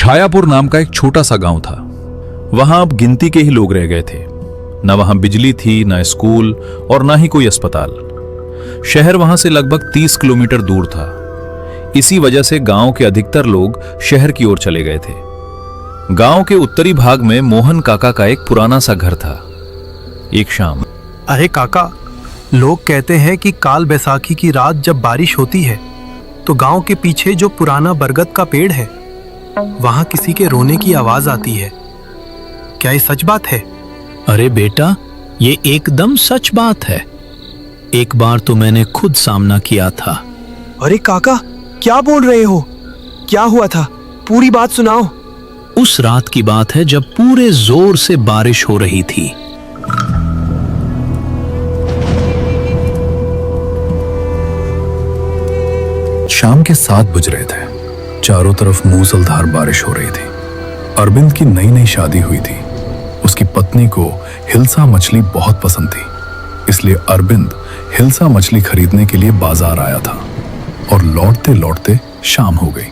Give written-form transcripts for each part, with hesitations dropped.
छायापुर नाम का एक छोटा सा गांव था। वहां अब गिनती के ही लोग रह गए थे। न वहां बिजली थी, न स्कूल और न ही कोई अस्पताल। शहर वहां से लगभग 30 किलोमीटर दूर था। इसी वजह से गांव के अधिकतर लोग शहर की ओर चले गए थे। गांव के उत्तरी भाग में मोहन काका का एक पुराना सा घर था। एक शाम, अरे काका, लोग कहते हैं कि काल बैसाखी की रात जब बारिश होती है तो गांव के पीछे जो पुराना बरगद का पेड़ है वहां किसी के रोने की आवाज आती है। क्या ये सच बात है? अरे बेटा, ये एकदम सच बात है। एक बार तो मैंने खुद सामना किया था। अरे काका, क्या बोल रहे हो? क्या हुआ था? पूरी बात सुनाओ। उस रात की बात है जब पूरे जोर से बारिश हो रही थी। शाम के 7 बज रहे थे। चारों तरफ मूसलधार बारिश हो रही थी। अरविंद की नई नई शादी हुई थी। उसकी पत्नी को हिल्सा मछली बहुत पसंद थी, इसलिए अरविंद हिल्सा मछली खरीदने के लिए बाजार आया था और लौटते लौटते शाम हो गई।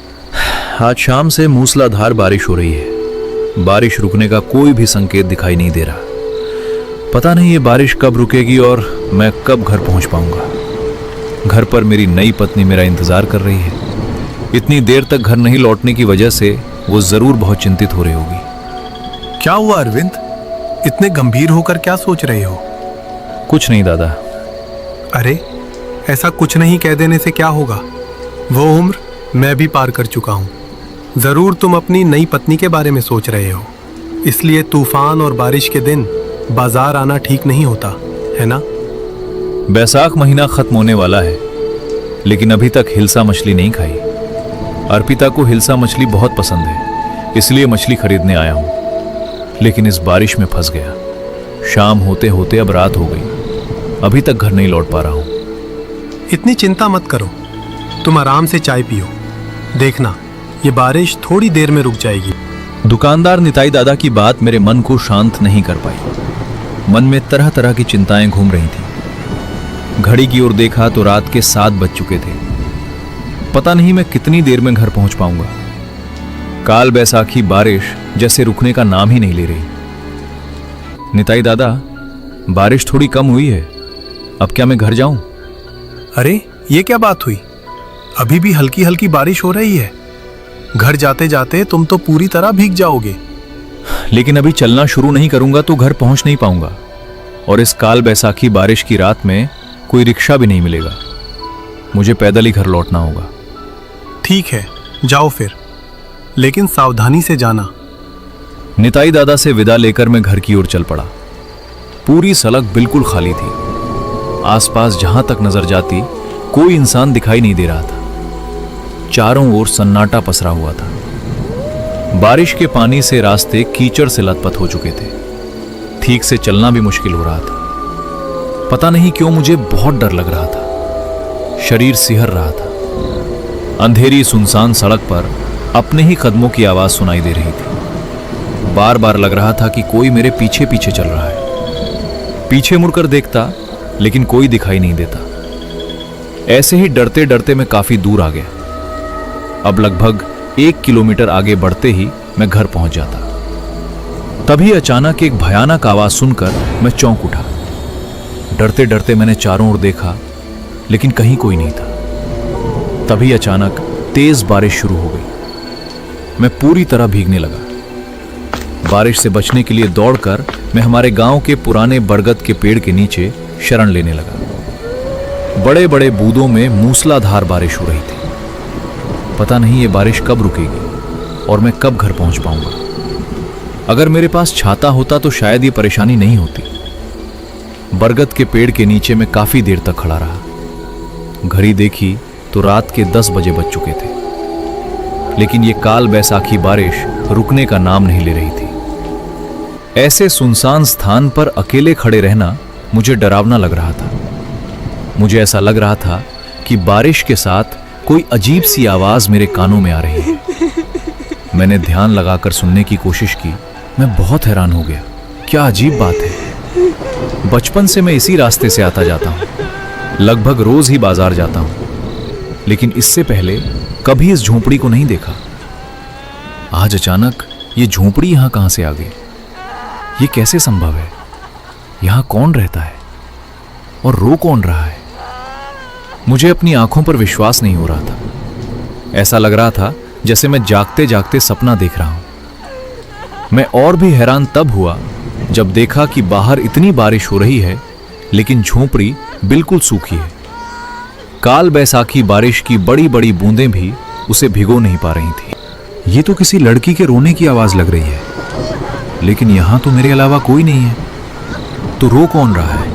आज शाम से मूसलाधार बारिश हो रही है। बारिश रुकने का कोई भी संकेत दिखाई नहीं दे रहा। पता नहीं ये बारिश कब रुकेगी और मैं कब घर पहुंच पाऊंगा। घर पर मेरी नई पत्नी मेरा इंतजार कर रही है। इतनी देर तक घर नहीं लौटने की वजह से वो जरूर बहुत चिंतित हो रही होगी। क्या हुआ अरविंद? इतने गंभीर होकर क्या सोच रहे हो? कुछ नहीं दादा। अरे, ऐसा कुछ नहीं कह देने से क्या होगा? वो उम्र मैं भी पार कर चुका हूं। जरूर तुम अपनी नई पत्नी के बारे में सोच रहे हो, इसलिए तूफान और बारिश के दिन बाजार आना ठीक नहीं होता, है ना? बैसाख महीना खत्म होने वाला है, लेकिन अभी तक हिल्सा मछली नहीं खाई। अर्पिता को हिल्सा मछली बहुत पसंद है, इसलिए मछली खरीदने आया हूं। लेकिन इस बारिश में फंस गया। शाम होते होते अब रात हो गई। अभी तक घर नहीं लौट पा रहा हूं। इतनी चिंता मत करो, तुम आराम से चाय पियो। देखना, ये बारिश थोड़ी देर में रुक जाएगी। दुकानदार निताई दादा की बात मेरे मन को शांत नहीं कर पाई। मन में तरह तरह की चिंताएं घूम रही थी। घड़ी की ओर देखा तो रात के 7 बज चुके थे। पता नहीं मैं कितनी देर में घर पहुंच पाऊंगा। काल बैसाखी बारिश जैसे रुकने का नाम ही नहीं ले रही। निताई दादा, बारिश थोड़ी कम हुई है, अब क्या मैं घर जाऊं? अरे, ये क्या बात हुई? अभी भी हल्की हल्की बारिश हो रही है। घर जाते जाते तुम तो पूरी तरह भीग जाओगे। लेकिन अभी चलना शुरू नहीं करूंगा तो घर पहुंच नहीं पाऊंगा, और इस काल बैसाखी बारिश की रात में कोई रिक्शा भी नहीं मिलेगा। मुझे पैदल ही घर लौटना होगा। ठीक है, जाओ फिर, लेकिन सावधानी से जाना। निताई दादा से विदा लेकर मैं घर की ओर चल पड़ा। पूरी सड़क बिल्कुल खाली थी। आसपास जहां तक नजर जाती कोई इंसान दिखाई नहीं दे रहा था। चारों ओर सन्नाटा पसरा हुआ था। बारिश के पानी से रास्ते कीचड़ से लथपथ हो चुके थे। ठीक से चलना भी मुश्किल हो रहा था। पता नहीं क्यों मुझे बहुत डर लग रहा था। शरीर सिहर रहा था। अंधेरी सुनसान सड़क पर अपने ही कदमों की आवाज सुनाई दे रही थी। बार बार लग रहा था कि कोई मेरे पीछे पीछे चल रहा है। पीछे मुड़कर देखता, लेकिन कोई दिखाई नहीं देता। ऐसे ही डरते डरते मैं काफी दूर आ गया। अब लगभग 1 किलोमीटर आगे बढ़ते ही मैं घर पहुंच जाता। तभी अचानक एक भयानक आवाज सुनकर मैं चौंक उठा। डरते डरते मैंने चारों ओर देखा, लेकिन कहीं कोई नहीं था। तभी अचानक तेज बारिश शुरू हो गई। मैं पूरी तरह भीगने लगा। बारिश से बचने के लिए दौड़कर मैं हमारे गांव के पुराने बरगद के पेड़ के नीचे शरण लेने लगा। बड़े बड़े बूंदों में मूसलाधार बारिश हो रही थी। पता नहीं ये बारिश कब रुकेगी और मैं कब घर पहुंच पाऊंगा। अगर मेरे पास छाता होता तो शायद ये परेशानी नहीं होती। बरगद के पेड़ के नीचे मैं काफी देर तक खड़ा रहा। घड़ी देखी तो रात के 10 बजे बज चुके थे, लेकिन ये काल बैसाखी बारिश रुकने का नाम नहीं ले रही थी। ऐसे सुनसान स्थान पर अकेले खड़े रहना मुझे डरावना लग रहा था। मुझे ऐसा लग रहा था कि बारिश के साथ कोई अजीब सी आवाज मेरे कानों में आ रही है। मैंने ध्यान लगाकर सुनने की कोशिश की। मैं बहुत हैरान हो गया। क्या अजीब बात है। बचपन से मैं इसी रास्ते से आता जाता हूं। लगभग रोज ही बाजार जाता हूं, लेकिन इससे पहले कभी इस झोंपड़ी को नहीं देखा। आज अचानक ये झोपड़ी यहां कहां से आ गई? ये कैसे संभव है? यहां कौन रहता है और रो कौन रहा है? मुझे अपनी आंखों पर विश्वास नहीं हो रहा था। ऐसा लग रहा था जैसे मैं जागते जागते सपना देख रहा हूं। मैं और भी हैरान तब हुआ जब देखा कि बाहर इतनी बारिश हो रही है लेकिन झोपड़ी बिल्कुल सूखी है। काल बैसाखी बारिश की बड़ी बड़ी बूंदें भी उसे भिगो नहीं पा रही थी। ये तो किसी लड़की के रोने की आवाज लग रही है, लेकिन यहां तो मेरे अलावा कोई नहीं है। तो रो कौन रहा है?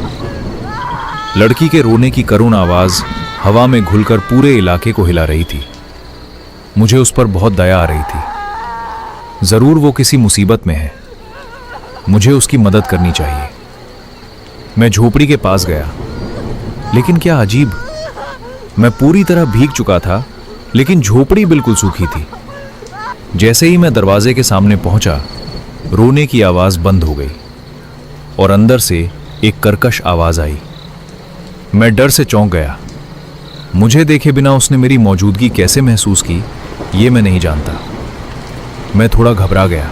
लड़की के रोने की करुण आवाज हवा में घुलकर पूरे इलाके को हिला रही थी। मुझे उस पर बहुत दया आ रही थी। जरूर वो किसी मुसीबत में है। मुझे उसकी मदद करनी चाहिए। मैं झोपड़ी के पास गया, लेकिन क्या अजीब, मैं पूरी तरह भीग चुका था लेकिन झोपड़ी बिल्कुल सूखी थी। जैसे ही मैं दरवाजे के सामने पहुंचा, रोने की आवाज बंद हो गई और अंदर से एक कर्कश आवाज आई। मैं डर से चौंक गया। मुझे देखे बिना उसने मेरी मौजूदगी कैसे महसूस की, ये मैं नहीं जानता। मैं थोड़ा घबरा गया।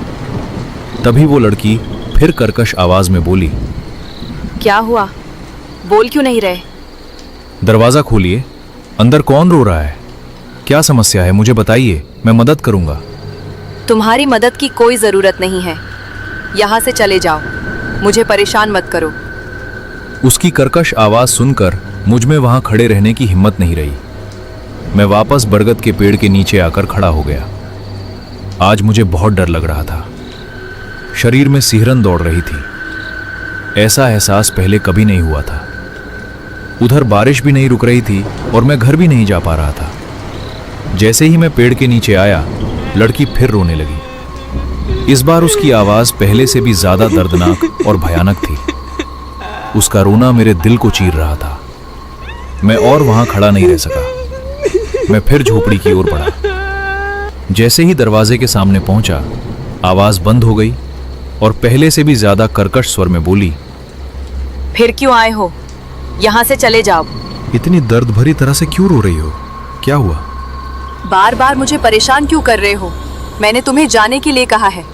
तभी वो लड़की फिर कर्कश आवाज में बोली, क्या हुआ? बोल क्यों नहीं रहे? दरवाजा खोलिए, अंदर कौन रो रहा है? क्या समस्या है, मुझे बताइए, मैं मदद करूंगा। तुम्हारी मदद की कोई जरूरत नहीं है। यहाँ से चले जाओ, मुझे परेशान मत करो। उसकी कर्कश आवाज सुनकर मुझ में वहां खड़े रहने की हिम्मत नहीं रही। मैं वापस बरगद के पेड़ के नीचे आकर खड़ा हो गया। आज मुझे बहुत डर लग रहा था। शरीर में सिहरन दौड़ रही थी। ऐसा एहसास पहले कभी नहीं हुआ था। उधर बारिश भी नहीं रुक रही थी और मैं घर भी नहीं जा पा रहा था। जैसे ही मैं पेड़ के नीचे आया, लड़की फिर रोने लगी। इस बार उसकी आवाज पहले से भी ज्यादा दर्दनाक और भयानक थी। उसका रोना मेरे दिल को चीर रहा था। मैं और वहां खड़ा नहीं रह सका। मैं फिर झोपड़ी की ओर बढ़ा। जैसे ही दरवाजे के सामने पहुंचा, आवाज बंद हो गई और पहले से भी ज्यादा कर्कश स्वर में बोली, फिर क्यों आए हो? यहाँ से चले जाओ। इतनी दर्द भरी तरह से क्यों रो रही हो? क्या हुआ? बार बार मुझे परेशान क्यों कर रहे हो? मैंने तुम्हें जाने के लिए कहा है।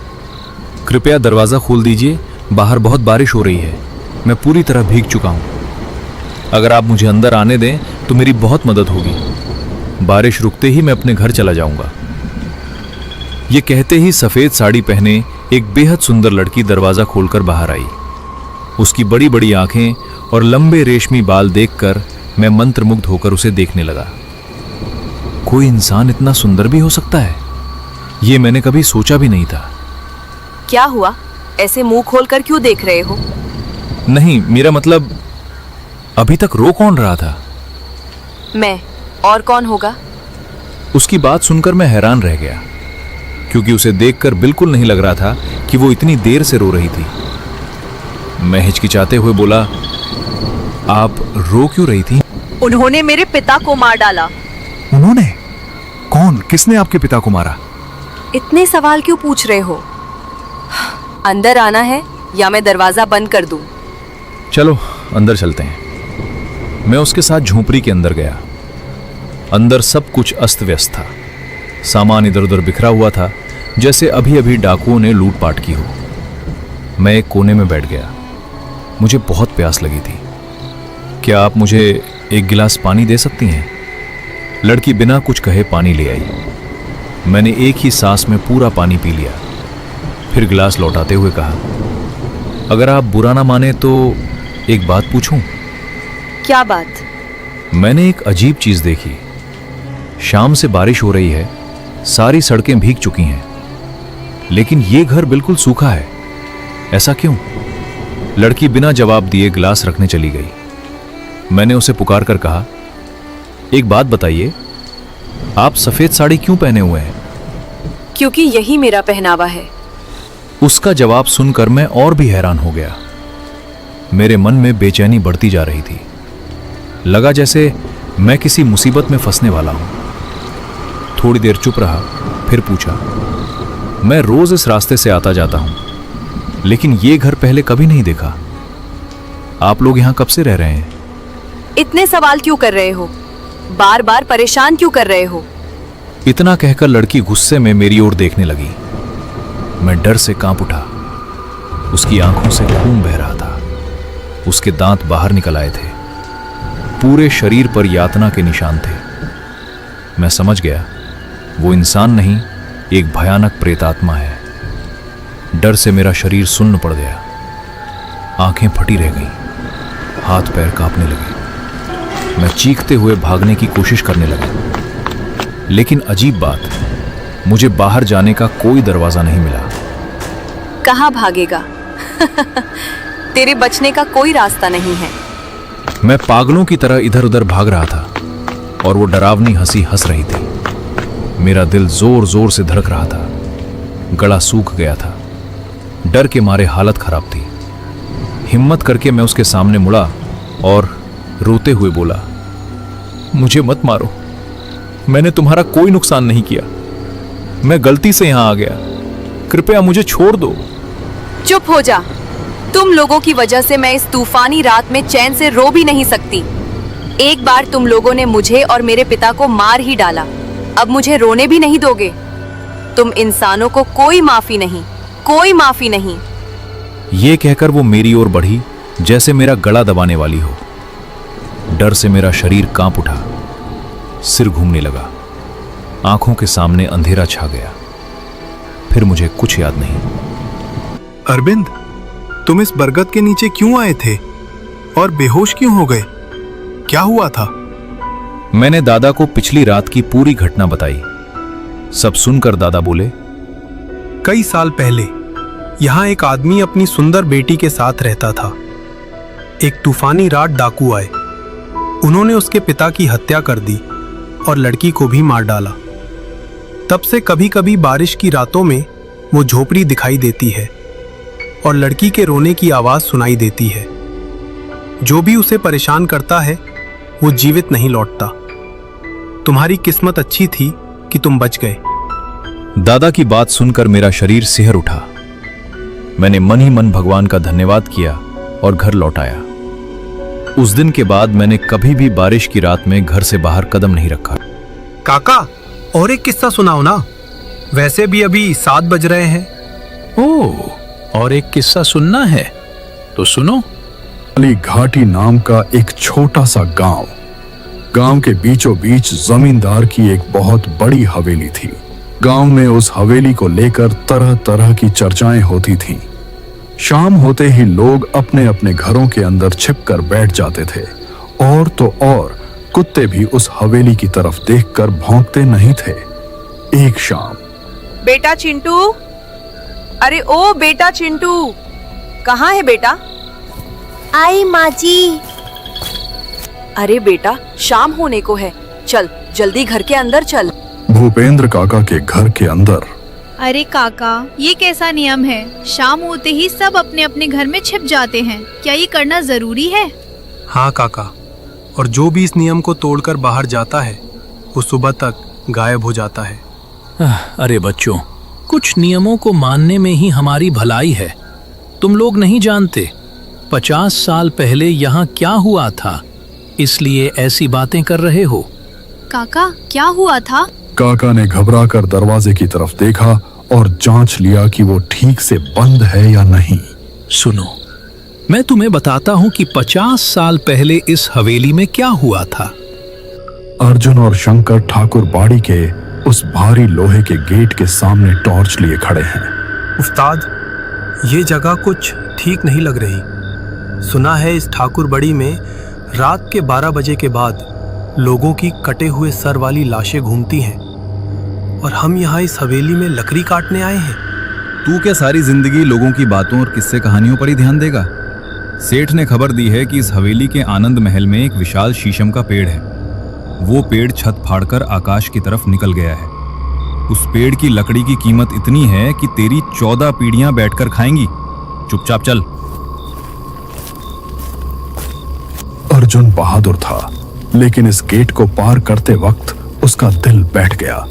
कृपया दरवाजा खोल दीजिए, बाहर बहुत बारिश हो रही है। मैं पूरी तरह भीग चुका हूं। अगर आप मुझे अंदर आने दें तो मेरी बहुत मदद होगी। बारिश रुकते ही मैं अपने घर चला जाऊंगा। ये कहते ही सफेद साड़ी पहने एक बेहद सुंदर लड़की दरवाजा खोलकर बाहर आई। उसकी बड़ी बड़ी आंखें और लंबे रेशमी बाल देखकर मैं मंत्रमुग्ध होकर उसे देखने लगा। कोई इंसान इतना सुंदर भी हो सकता है, ये मैंने कभी सोचा भी नहीं था। क्या हुआ? ऐसे मुंह खोलकर क्यों देख रहे हो? नहीं, मेरा मतलब, अभी तक रो कौन रहा था? मैं, और कौन होगा? उसकी बात सुनकर मैं हैरान रह गया, क्योंकि उसे देखकर बिल्कुल नहीं लग रहा था कि वो इतनी देर से रो रही थी। मैं हिचकिचाते हुए बोला, आप रो क्यों रही थी? उन्होंने मेरे पिता को मार डाला। उन्होंने? कौन? किसने आपके पिता को मारा? इतने सवाल क्यों पूछ रहे हो? अंदर आना है या मैं दरवाजा बंद कर दूं? चलो अंदर चलते हैं। मैं उसके साथ झोपड़ी के अंदर गया। अंदर सब कुछ अस्त व्यस्त था। सामान इधर उधर बिखरा हुआ था, जैसे अभी अभी डाकुओं ने लूटपाट की हो। मैं एक कोने में बैठ गया। मुझे बहुत प्यास लगी थी। क्या आप मुझे एक गिलास पानी दे सकती हैं? लड़की बिना कुछ कहे पानी ले आई। मैंने एक ही सांस में पूरा पानी पी लिया। फिर गिलास लौटाते हुए कहा, अगर आप बुरा ना माने तो एक बात पूछूं? क्या बात? मैंने एक अजीब चीज देखी। शाम से बारिश हो रही है, सारी सड़कें भीग चुकी हैं, लेकिन ये घर बिल्कुल सूखा है। ऐसा क्यों? लड़की बिना जवाब दिए गिलास रखने चली गई। मैंने उसे पुकार कर कहा, एक बात बताइए, आप सफेद साड़ी क्यों पहने हुए हैं? क्योंकि यही मेरा पहनावा है। उसका जवाब सुनकर मैं और भी हैरान हो गया। मेरे मन में बेचैनी बढ़ती जा रही थी। लगा जैसे मैं किसी मुसीबत में फंसने वाला हूं। थोड़ी देर चुप रहा, फिर पूछा, मैं रोज इस रास्ते से आता जाता हूं, लेकिन ये घर पहले कभी नहीं देखा। आप लोग यहां कब से रह रहे हैं? इतने सवाल क्यों कर रहे हो? बार बार परेशान क्यों कर रहे हो? इतना कहकर लड़की गुस्से में मेरी ओर देखने लगी। मैं डर से कांप उठा। उसकी आंखों से खून बह रहा था। उसके दांत बाहर निकल आए थे। पूरे शरीर पर यातना के निशान थे। मैं समझ गया वो इंसान नहीं, एक भयानक प्रेतात्मा है। डर से मेरा शरीर सुन्न पड़ गया। आंखें फटी रह गईं, हाथ पैर कांपने लगे। मैं चीखते हुए भागने की कोशिश करने लगा, लेकिन अजीब बात, मुझे बाहर जाने का कोई दरवाजा नहीं मिला। कहाँ भागेगा? तेरे बचने का कोई रास्ता नहीं है। मैं पागलों की तरह इधर उधर भाग रहा था और वो डरावनी हंसी हंस रही थी। मेरा दिल जोर जोर से धड़क रहा था। गला सूख गया था। डर के मारे हालत खराब थी। हिम्मत करके मैं उसके सामने मुड़ा और रोते हुए बोला, मुझे मत मारो, मैंने तुम्हारा कोई नुकसान नहीं किया। मैं गलती से यहां आ गया, कृपया मुझे छोड़ दो। चुप हो जा। तुम लोगों की वजह से मैं इस तूफानी रात में चैन से रो भी नहीं सकती। एक बार तुम लोगों ने मुझे और मेरे पिता को मार ही डाला, अब मुझे रोने भी नहीं दोगे? तुम इंसानों को कोई माफी नहीं, कोई माफी नहीं। ये कहकर वो मेरी ओर बढ़ी जैसे मेरा गला दबाने वाली हो। डर से मेरा शरीर कांप उठा, सिर घूमने लगा, आंखों के सामने अंधेरा छा गया। फिर मुझे कुछ याद नहीं। अरविंद, तुम इस बरगद के नीचे क्यों आए थे और बेहोश क्यों हो गए? क्या हुआ था? मैंने दादा को पिछली रात की पूरी घटना बताई। सब सुनकर दादा बोले, कई साल पहले यहाँ एक आदमी अपनी सुंदर बेटी के साथ रहता था। एक तूफानी रात डाकू आए। उन्होंने उसके पिता की हत्या कर दी और लड़की को भी मार डाला। तब से कभी कभी बारिश की रातों में वो झोपड़ी दिखाई देती है और लड़की के रोने की आवाज सुनाई देती है। जो भी उसे परेशान करता है वो जीवित नहीं लौटता। तुम्हारी किस्मत अच्छी थी कि तुम बच गए। दादा की बात सुनकर मेरा शरीर सिहर उठा। मैंने मन ही मन भगवान का धन्यवाद किया और घर लौट आया। उस दिन के बाद मैंने कभी भी बारिश की रात में घर से बाहर कदम नहीं रखा। काका, और एक किस्सा सुनाओ ना। वैसे भी अभी 7 बज रहे हैं। ओह, और एक किस्सा सुनना है तो सुनो। अली घाटी नाम का एक छोटा सा गांव के बीचों बीच जमींदार की एक बहुत बड़ी हवेली थी। गांव में उस हवेली को लेकर तरह तरह की चर्चाएं होती थीं। शाम होते ही लोग अपने अपने घरों के अंदर छिपकर बैठ जाते थे। और तो और कुत्ते भी उस हवेली की तरफ देखकर भौंकते नहीं थे। एक शाम, बेटा चिंटू, अरे ओ बेटा चिंटू, कहाँ है बेटा? आई माँ जी। अरे बेटा, शाम होने को है, चल जल्दी घर के अंदर चल। भूपेंद्र काका के घर के अंदर। अरे काका, ये कैसा नियम है? शाम होते ही सब अपने अपने घर में छिप जाते हैं, क्या ये करना जरूरी है? हाँ काका, और जो भी इस नियम को तोड़कर बाहर जाता है वो सुबह तक गायब हो जाता है। अरे बच्चों, कुछ नियमों को मानने में ही हमारी भलाई है। तुम लोग नहीं जानते 50 साल पहले यहाँ क्या हुआ था, इसलिए ऐसी बातें कर रहे हो। काका, क्या हुआ था? काका ने घबराकर दरवाजे की तरफ देखा और जांच लिया कि वो ठीक से बंद है या नहीं। सुनो, मैं तुम्हें बताता हूँ कि 50 साल पहले इस हवेली में क्या हुआ था। अर्जुन और शंकर ठाकुर बाड़ी के उस भारी लोहे के गेट के सामने टॉर्च लिए खड़े हैं। उस्ताद, ये जगह कुछ ठीक नहीं लग रही। सुना है इस ठाकुर बड़ी में रात के 12 बजे के बाद लोगों की कटे हुए सर वाली लाशें घूमती हैं, और हम यहाँ इस हवेली में लकड़ी काटने आए हैं। तू क्या सारी जिंदगी लोगों की बातों और किस्से कहानियों पर ही ध्यान देगा? सेठ ने खबर दी है कि इस हवेली के आनंद महल में एक विशाल शीशम का पेड़ है। वो पेड़ छत फाड़कर आकाश की तरफ निकल गया है। उस पेड़ की लकड़ी की कीमत इतनी है कि तेरी 14 पीढ़ियां बैठकर खाएंगी। चुपचाप चल। अर्जुन बहादुर था, लेकिन इस गेट को पार करते वक्त उसका दिल बैठ गया।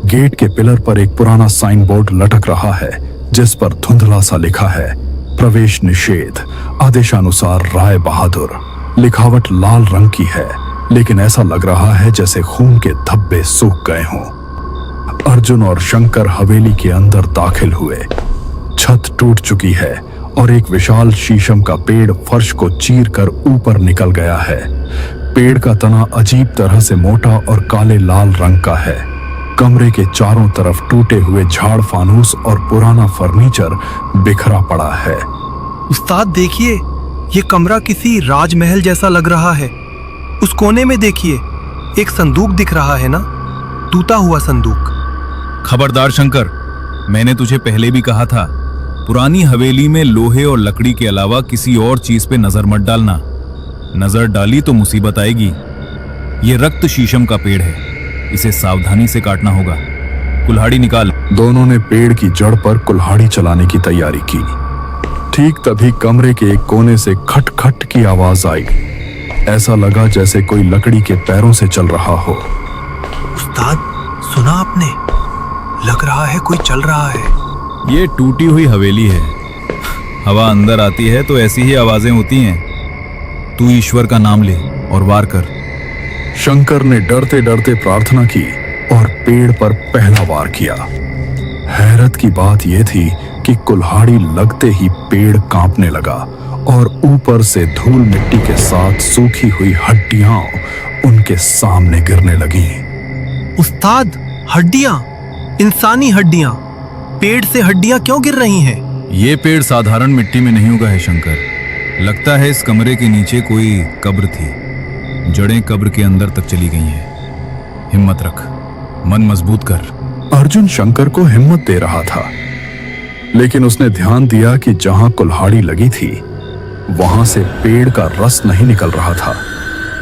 गेट के पिलर पर एक पुराना साइन बोर्ड लटक रहा है, जिस पर धुंधला सा लिखा है, प्रवेश निषेध, आदेशानुसार राय बहादुर। लिखावट लाल रंग की है, लेकिन ऐसा लग रहा है जैसे खून के धब्बे सूख गए हों। अर्जुन और शंकर हवेली के अंदर दाखिल हुए। छत टूट चुकी है और एक विशाल शीशम का पेड़ फर्श को चीर कर ऊपर निकल गया है। पेड़ का तना अजीब तरह से मोटा और काले लाल रंग का है। कमरे के चारों तरफ टूटे हुए झाड़ फानूस और पुराना फर्नीचर बिखरा पड़ा है। उस्ताद देखिए, ये कमरा किसी राजमहल जैसा लग रहा है। उस कोने में देखिए, एक संदूक दिख रहा है ना, टूटा हुआ संदूक। खबरदार शंकर, मैंने तुझे पहले भी कहा था, पुरानी हवेली में लोहे और लकड़ी के अलावा किसी और चीज पे नजर मत डालना। नजर डाली तो मुसीबत आएगी। ये रक्त शीशम का पेड़ है, इसे सावधानी से काटना होगा। कुल्हाड़ी निकाल। दोनों ने पेड़ की जड़ पर कुल्हाड़ी चलाने की तैयारी की। ठीक तभी कमरे के एक कोने से खट खट की आवाज आई। ऐसा लगा जैसे कोई लकड़ी के पैरों से चल रहा हो। उस्ताद, सुना आपने? लग रहा है कोई चल रहा है। ये टूटी हुई हवेली है, हवा अंदर आती है तो ऐसी ही आवाजें होती हैं। तू ईश्वर का नाम ले और वार कर। शंकर ने डरते डरते प्रार्थना की और पेड़ पर पहला वार किया। हैरत की बात यह थी कि कुल्हाड़ी लगते ही पेड़ कांपने लगा और ऊपर से धूल मिट्टी के साथ सूखी हुई हड्डियां उनके सामने गिरने लगीं। उस्ताद, हड्डियां, इंसानी हड्डियां। पेड़ से हड्डियां क्यों गिर रही हैं? ये पेड़ साधारण मिट्टी में नहीं उगा है शंकर। लगता है इस कमरे के नीचे कोई कब्र थी। जड़ें कब्र के अंदर तक चली गई हैं। हिम्मत रख, मन मजबूत कर। अर्जुन शंकर को हिम्मत दे रहा था, लेकिन उसने ध्यान दिया कि जहां कुल्हाड़ी लगी थी वहां से पेड़ का रस नहीं निकल रहा था,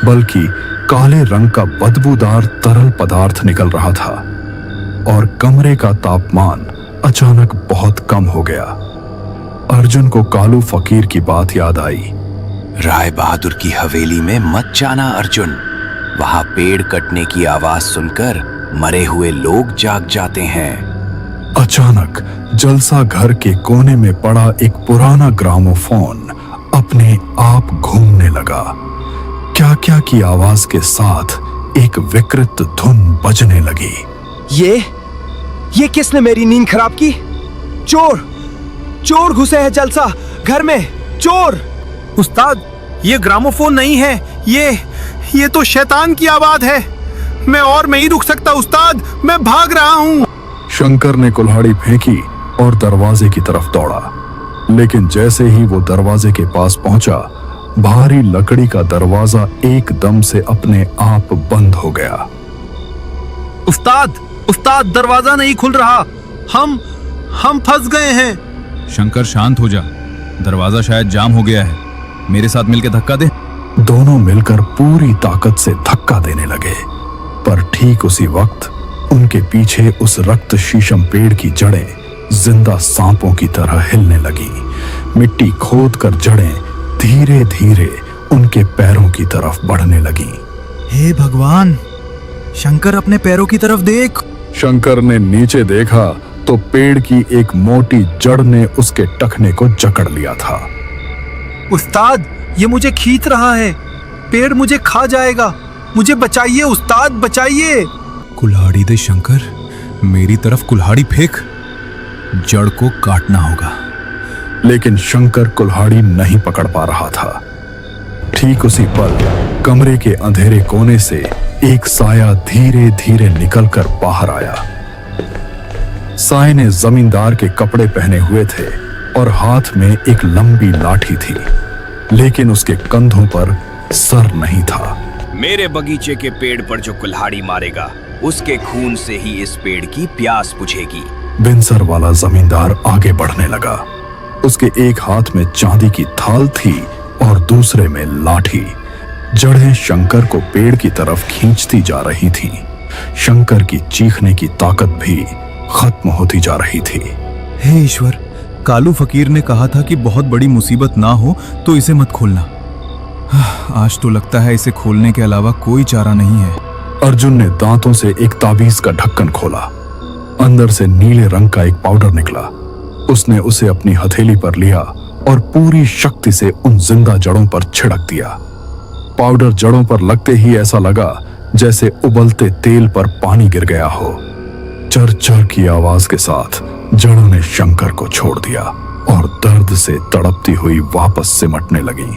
बल्कि काले रंग का बदबूदार तरल पदार्थ निकल रहा था। और कमरे का तापमान अचानक बहुत कम हो गया। अर्जुन को कालू फकीर की बात याद आई। राय बहादुर की हवेली में मत जाना अर्जुन, वहां पेड़ कटने की आवाज सुनकर मरे हुए लोग जाग जाते हैं। अचानक जलसा घर के कोने में पड़ा एक पुराना ग्रामोफोन अपने आप घूमने लगा। क्या क्या की आवाज के साथ एक विकृत धुन बजने लगी। ये किसने मेरी नींद खराब की? चोर घुसे हैं जलसा घर में, चोर। उस्ताद, ये ग्रामोफोन नहीं है, ये तो शैतान की आवाज है। मैं नहीं रुक सकता उस्ताद, मैं भाग रहा हूँ। शंकर ने कुल्हाड़ी फेंकी और दरवाजे की तरफ दौड़ा, लेकिन जैसे ही वो दरवाजे के पास पहुंचा, भारी लकड़ी का दरवाजा एकदम से अपने आप बंद हो गया। उस्ताद, दरवाजा नहीं खुल रहा। हम फंस गए हैं। शंकर शांत हो जा, दरवाजा शायद जाम हो गया है। मेरे साथ मिलकर धक्का दे। दोनों मिलकर पूरी ताकत से धक्का देने लगे, पर ठीक उसी वक्त उनके पीछे उस रक्त शीशम पेड़ की जड़ें जिंदा सांपों की तरह हिलने लगी। मिट्टी खोद कर जड़ें धीरे धीरे उनके पैरों की तरफ बढ़ने लगी। हे भगवान, शंकर अपने पैरों की तरफ देख। शंकर ने नीचे देखा तो पेड़ की एक मोटी जड़ ने उसके टखने को जकड़ लिया था। उस्ताद, ये मुझे खींच रहा है। पेड़ मुझे खा जाएगा। मुझे बचाइए उस्ताद, बचाइए। कुल्हाड़ी दे शंकर, मेरी तरफ कुल्हाड़ी फेंक। जड़ को काटना होगा। लेकिन शंकर कुल्हाड़ी नहीं पकड़ पा रहा था। ठीक उसी पल कमरे के अंधेरे कोने से एक साया धीरे धीरे निकलकर बाहर आया। साए ने जमींदार के कपड़े पहने हुए थे और हाथ में एक लंबी लाठी थी, लेकिन उसके कंधों पर सर नहीं था। मेरे बगीचे के पेड़ पर जो कुल्हाड़ी मारेगा, उसके खून से ही इस पेड़ की प्यास बुझेगी। बिनसर वाला जमींदार आगे बढ़ने लगा। उसके एक हाथ में चांदी की थाल थी और दूसरे में लाठी। जड़ें शंकर को पेड़ की तरफ खींचती जा रही थीं। शंकर की चीखने की ताकत भी खत्म होती जा रही थी। हे ईश्वर, कालू फकीर ने कहा था कि बहुत बड़ी मुसीबत ना हो तो इसे मत खोलना। आज तो लगता है इसे खोलने के अलावा कोई चारा नहीं है। अर्जुन ने दांतों से एक ताबीज का ढक्कन खोला। अंदर से नीले रंग का एक पाउडर निकला। उसने उसे अपनी हथेली पर लिया और पूरी शक्ति से उन जिंदा जड़ों पर छिड़क दिया। पाउडर जड़ों पर लगते ही ऐसा लगा जैसे उबलते तेल पर पानी गिर गया हो। चर चर की आवाज के साथ जड़ों ने शंकर को छोड़ा। छोड़ दिया और दर्द से तड़पती हुई वापस सिमटने लगी।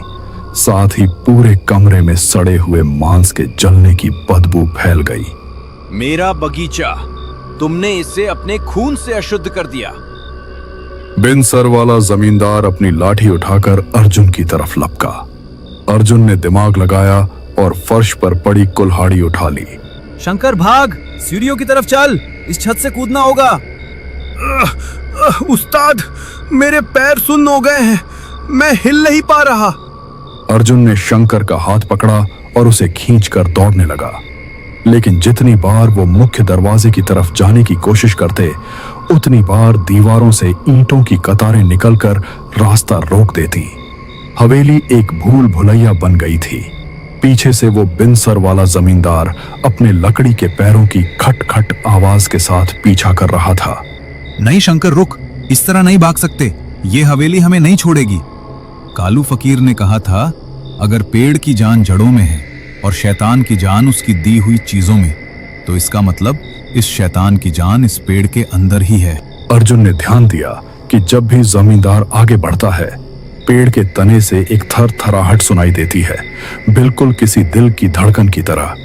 साथ ही पूरे कमरे में सड़े हुए मांस के जलने की बदबू फैल गई। मेरा बगीचा, तुमने इसे अपने खून से अशुद्ध कर दिया। बिन सर वाला जमींदार अपनी लाठी उठाकर अर्जुन की तरफ लपका। अर्जुन ने दिमाग लगाया और फर्श पर पड़ी कुल्हाड़ी उठा ली। शंकर भाग, सीढ़ियों की तरफ चल, इस छत से कूदना होगा। उस्ताद, मेरे पैर सुन्न हो गए हैं, मैं हिल नहीं पा रहा। अर्जुन ने शंकर का हाथ पकड़ा और उसे खींचकर दौड़ने लगा, लेकिन जितनी बार वो मुख्य दरवाजे की तरफ जाने की कोशिश करते, उतनी बार दीवारों से ईंटों की कतारें निकलकर रास्ता रोक देती। हवेली एक भूल भुलैया बन गई थी। पीछे से वो बिनसर वाला जमींदार अपने लकड़ी के पैरों की खट खट आवाज के साथ पीछा कर रहा था। नहीं शंकर, रुक, इस तरह नहीं भाग सकते, ये हवेली हमें नहीं छोड़ेगी। कालू फकीर ने कहा था, अगर पेड़ की जान जड़ों में है और शैतान की जान उसकी दी हुई चीजों में, तो इसका मतलब इस शैतान की जान इस पेड़ के अंदर ही है। अर्जुन ने ध्यान दिया कि जब भी जमींदार आगे बढ़ता है, पेड़ के तने से एक थर थराहट सुनाई देती है, बिल्कुल किसी दिल की धड़कन की तरह।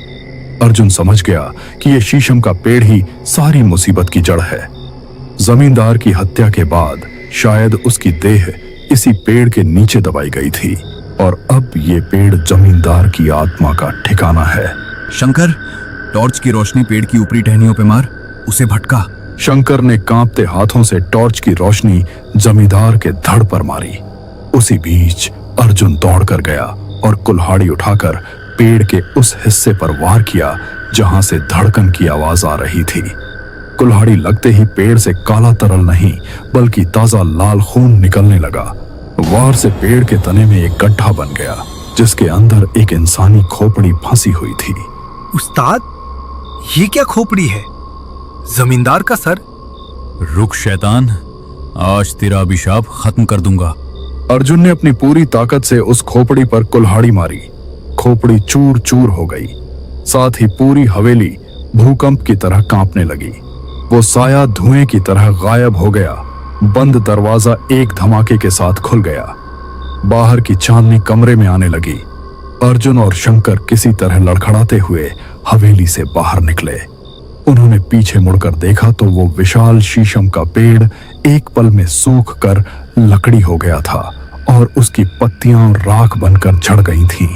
अर्जुन समझ गया कि यह शीशम का पेड़ ही सारी मुसीबत की जड़ है। जमींदार की हत्या के बाद शायद उसकी देह इसी पेड़ के नीचे दबाई गई थी और अब ये पेड़ जमींदार की आत्मा का ठिकाना है। शंकर, टॉर्च की रोशनी पेड़ की ऊपरी टहनियों पे मार, उसे भटका। शंकर ने कांपते हाथों से टॉर्च की रोशनी जमींदार के धड़ पर मारी। उसी बीच अर्जुन दौड़कर गया और कुल्हाड़ी उठाकर पेड़ के उस हिस्से पर वार किया जहां से धड़कन की आवाज आ रही थी। कुल्हाड़ी लगते ही पेड़ से काला तरल नहीं बल्कि ताजा लाल खून निकलने लगा। वार से पेड़ के तने में एक गड्ढा बन गया जिसके अंदर एक इंसानी खोपड़ी फंसी हुई थी। उस्ताद, ये क्या खोपड़ी है? जमींदार का सर। रुक शैतान, आज तेरा अभिशाप खत्म कर दूंगा। अर्जुन ने अपनी पूरी ताकत से उस खोपड़ी पर कुल्हाड़ी मारी। खोपड़ी चूर चूर हो गई। साथ ही पूरी हवेली भूकंप की तरह कांपने लगी। वो साया धुएं की तरह गायब हो गया। बंद दरवाजा एक धमाके के साथ खुल गया। बाहर की चांदनी कमरे में आने लगी। अर्जुन और शंकर किसी तरह लड़खड़ाते हुए हवेली से बाहर निकले। उन्होंने पीछे मुड़कर देखा तो वो विशाल शीशम का पेड़ एक पल में सूख कर लकड़ी हो गया था और उसकी पत्तियां राख बनकर झड़ गई थीं।